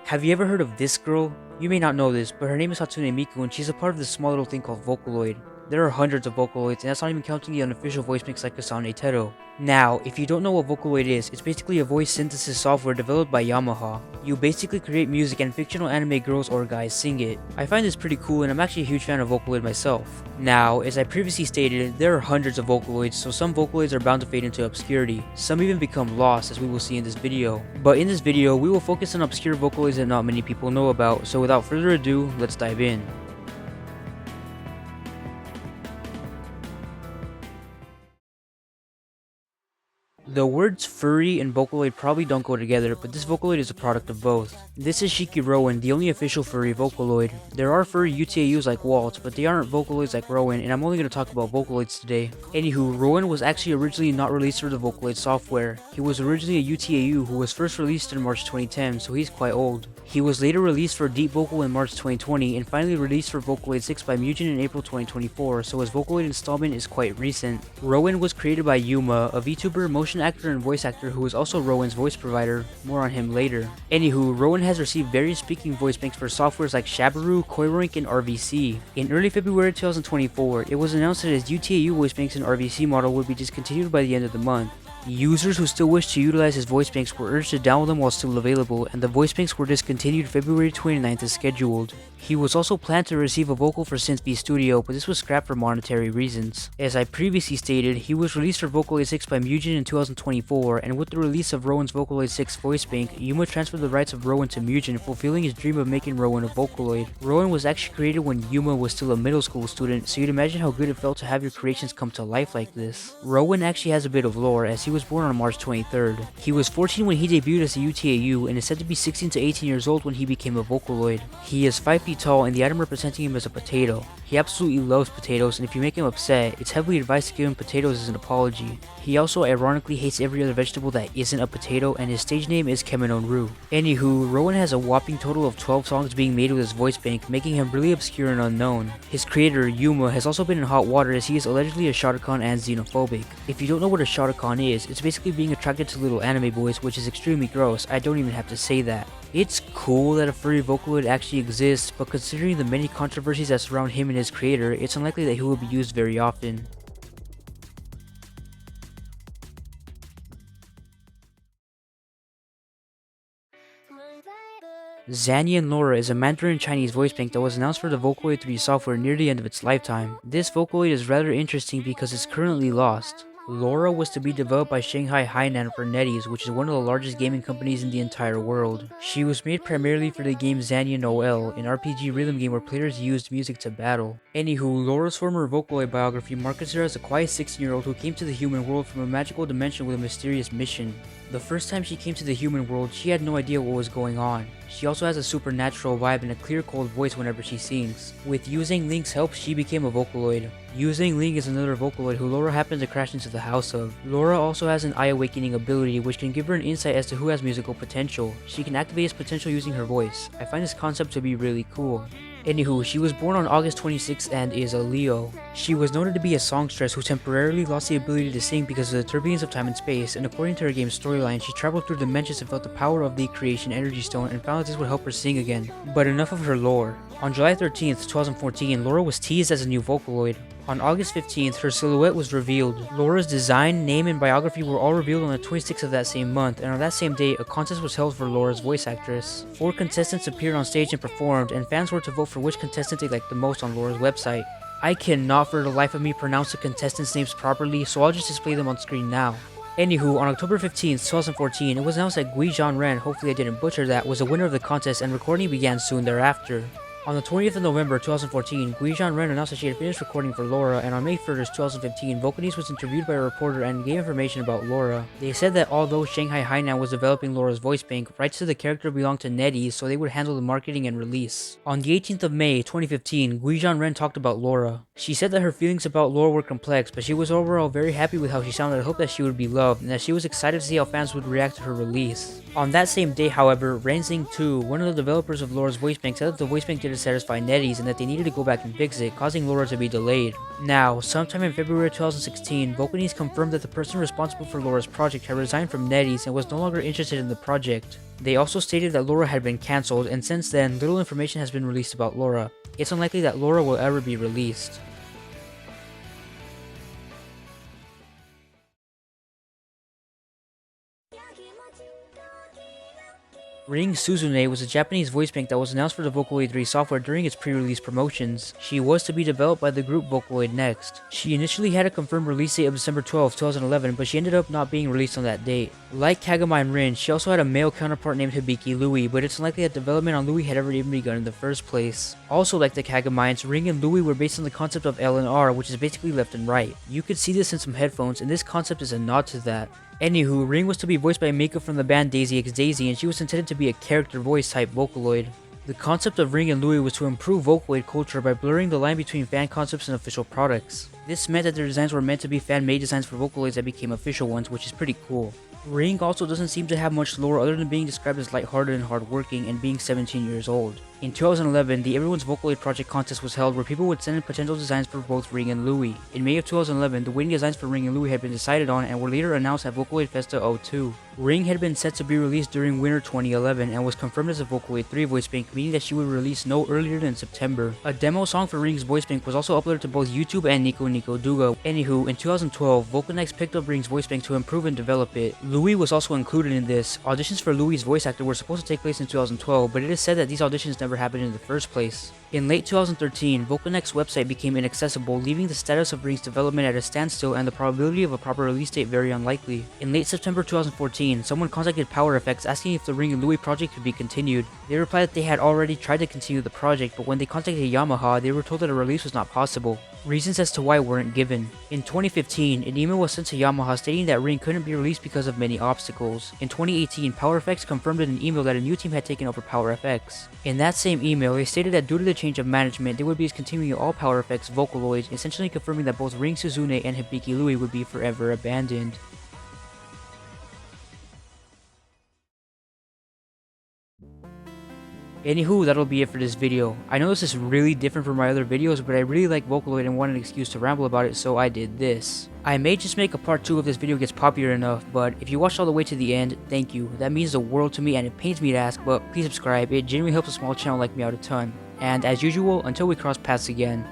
Have you ever heard of this girl? You may not know this, but her name is Hatsune Miku and she's a part of this small little thing called Vocaloid. There are hundreds of Vocaloids, and that's not even counting the unofficial voice mix like Kasane Teto. Now, if you don't know what Vocaloid is, it's basically a voice synthesis software developed by Yamaha. You basically create music and fictional anime girls or guys sing it. I find this pretty cool and I'm actually a huge fan of Vocaloid myself. Now, as I previously stated, there are hundreds of Vocaloids, so some Vocaloids are bound to fade into obscurity. Some even become lost, as we will see in this video. But in this video, we will focus on obscure Vocaloids that not many people know about, so without further ado, let's dive in. The words furry and Vocaloid probably don't go together, but this Vocaloid is a product of both. This is Shiki Rowan, the only official furry Vocaloid. There are furry UTAUs like Walt, but they aren't Vocaloids like Rowan, and I'm only going to talk about Vocaloids today. Anywho, Rowan was actually originally not released through the Vocaloid software. He was originally a UTAU who was first released in March 2010, so he's quite old. He was later released for Deep Vocal in March 2020, and finally released for Vocaloid 6 by Mugen in April 2024, so his Vocaloid installment is quite recent. Rowan was created by Yuma, a VTuber, motion actor, and voice actor who is also Rowan's voice provider. More on him later. Anywho, Rowan has received various speaking voice banks for softwares like Shabaroo, Koiroink, and RVC. In early February 2024, it was announced that his UTAU voice banks and RVC model would be discontinued by the end of the month. Users who still wish to utilize his voice banks were urged to download them while still available, and the voice banks were discontinued February 29th as scheduled. He was also planned to receive a vocal for Synth Studio, but this was scrapped for monetary reasons. As I previously stated, he was released for Vocaloid 6 by Mugen in 2024, and with the release of Rowan's Vocaloid 6 voice bank, Yuma transferred the rights of Rowan to Mugen, fulfilling his dream of making Rowan a Vocaloid. Rowan was actually created when Yuma was still a middle school student, so you'd imagine how good it felt to have your creations come to life like this. Rowan actually has a bit of lore, as he was born on March 23rd. He was 14 when he debuted as a UTAU, and is said to be 16 to 18 years old when he became a Vocaloid. He is 5 feet tall, and the item representing him is a potato. He absolutely loves potatoes, and if you make him upset, it's heavily advised to give him potatoes as an apology. He also ironically hates every other vegetable that isn't a potato, and his stage name is Kemenon-Ru. Anywho, Rowan has a whopping total of 12 songs being made with his voice bank, making him really obscure and unknown. His creator, Yuma, has also been in hot water as he is allegedly a shotacon and xenophobic. If you don't know what a shotacon is, it's basically being attracted to little anime boys, which is extremely gross. I don't even have to say that. It's cool that a furry Vocaloid actually exists, but considering the many controversies that surround him and his creator, it's unlikely that he will be used very often. Xany Laura is a Mandarin Chinese voice bank that was announced for the Vocaloid 3 software near the end of its lifetime. This Vocaloid is rather interesting because it's currently lost. Laura was to be developed by Shanghai Hainan for NetEase, which is one of the largest gaming companies in the entire world. She was made primarily for the game Xany Noel, an RPG rhythm game where players used music to battle. Anywho, Laura's former Vocaloid biography markets her as a quiet 16-year-old who came to the human world from a magical dimension with a mysterious mission. The first time she came to the human world, she had no idea what was going on. She also has a supernatural vibe and a clear cold voice whenever she sings. With Yuzhang Ling's help, she became a Vocaloid. Yuzhang Ling is another Vocaloid who Laura happened to crash into the house of. Laura also has an eye awakening ability which can give her an insight as to who has musical potential. She can activate his potential using her voice. I find this concept to be really cool. Anywho, she was born on August 26th and is a Leo. She was noted to be a songstress who temporarily lost the ability to sing because of the turbulence of time and space, and according to her game's storyline, she traveled through dimensions and felt the power of the creation energy stone and found that this would help her sing again. But enough of her lore. On July 13th, 2014, Laura was teased as a new Vocaloid. On August 15th, her silhouette was revealed. Laura's design, name, and biography were all revealed on the 26th of that same month, and on that same day, a contest was held for Laura's voice actress. 4 contestants appeared on stage and performed, and fans were to vote for which contestant they liked the most on Laura's website. I cannot for the life of me pronounce the contestants' names properly, so I'll just display them on screen now. Anywho, on October 15th, 2014, it was announced that Gui Zhanren, hopefully I didn't butcher that, was the winner of the contest, and recording began soon thereafter. On the 20th of November 2014, Gui Zhanren announced that she had finished recording for Laura, and on May 1st, 2015, Vocaloids was interviewed by a reporter and gave information about Laura. They said that although Shanghai Hainan was developing Laura's voice bank, rights to the character belonged to NetEase, so they would handle the marketing and release. On the 18th of May 2015, Gui Zhanren talked about Laura. She said that her feelings about Laura were complex, but she was overall very happy with how she sounded and hoped that she would be loved, and that she was excited to see how fans would react to her release. On that same day, however, Renzing 2, one of the developers of Laura's voice bank, said that the voice bank did to satisfy NetEase and that they needed to go back and fix it, causing Laura to be delayed. Now, sometime in February 2016, Vocaloids confirmed that the person responsible for Laura's project had resigned from NetEase and was no longer interested in the project. They also stated that Laura had been cancelled, and since then, little information has been released about Laura. It's unlikely that Laura will ever be released. Ring Suzun was a Japanese voice bank that was announced for the Vocaloid 3 software during its pre-release promotions. She was to be developed by the group Vocaloid Next. She initially had a confirmed release date of December 12, 2011, but she ended up not being released on that date. Like Kagami and Rin, she also had a male counterpart named Hibiki Louie, but it's unlikely that development on Louie had ever even begun in the first place. Also like the Kagamians, Ring and Louie were based on the concept of L and R, which is basically left and right. You could see this in some headphones, and this concept is a nod to that. Anywho, Ring was to be voiced by Miku from the band Daisy X Daisy, and she was intended to be a character voice type Vocaloid. The concept of Ring and Louie was to improve Vocaloid culture by blurring the line between fan concepts and official products. This meant that their designs were meant to be fan-made designs for Vocaloids that became official ones, which is pretty cool. Ring also doesn't seem to have much lore other than being described as lighthearted and hardworking and being 17 years old. In 2011, the Everyone's Vocaloid Project contest was held where people would send in potential designs for both Ring and Louie. In May of 2011, the winning designs for Ring and Louie had been decided on and were later announced at Vocaloid Festa 02. Ring had been set to be released during winter 2011 and was confirmed as a Vocaloid 3 voice bank, meaning that she would release no earlier than September. A demo song for Ring's voice bank was also uploaded to both YouTube and Nico Nico Duga. Anywho, in 2012, Vocaloid picked up Ring's voice bank to improve and develop it. Louie was also included in this. Auditions for Louie's voice actor were supposed to take place in 2012, but it is said that these auditions never happened in the first place. In late 2013, Vocalnext's website became inaccessible, leaving the status of Ring's development at a standstill and the probability of a proper release date very unlikely. In late September 2014, someone contacted Power Effects asking if the Ring and Louie project could be continued. They replied that they had already tried to continue the project, but when they contacted Yamaha, they were told that a release was not possible. Reasons as to why weren't given. In 2015, an email was sent to Yamaha stating that Ring couldn't be released because of many obstacles. In 2018, Power Effects confirmed in an email that a new team had taken over Power FX. In that same email, they stated that due to the change of management, they would be discontinuing all Power FX Vocaloids, essentially confirming that both Ring Suzun and Hibiki Louie would be forever abandoned. Anywho, that'll be it for this video. I know this is really different from my other videos, but I really like Vocaloid and wanted an excuse to ramble about it, so I did this. I may just make a part 2 if this video gets popular enough, but if you watched all the way to the end, thank you. That means the world to me and it pains me to ask, but please subscribe. It genuinely helps a small channel like me out a ton. And as usual, until we cross paths again,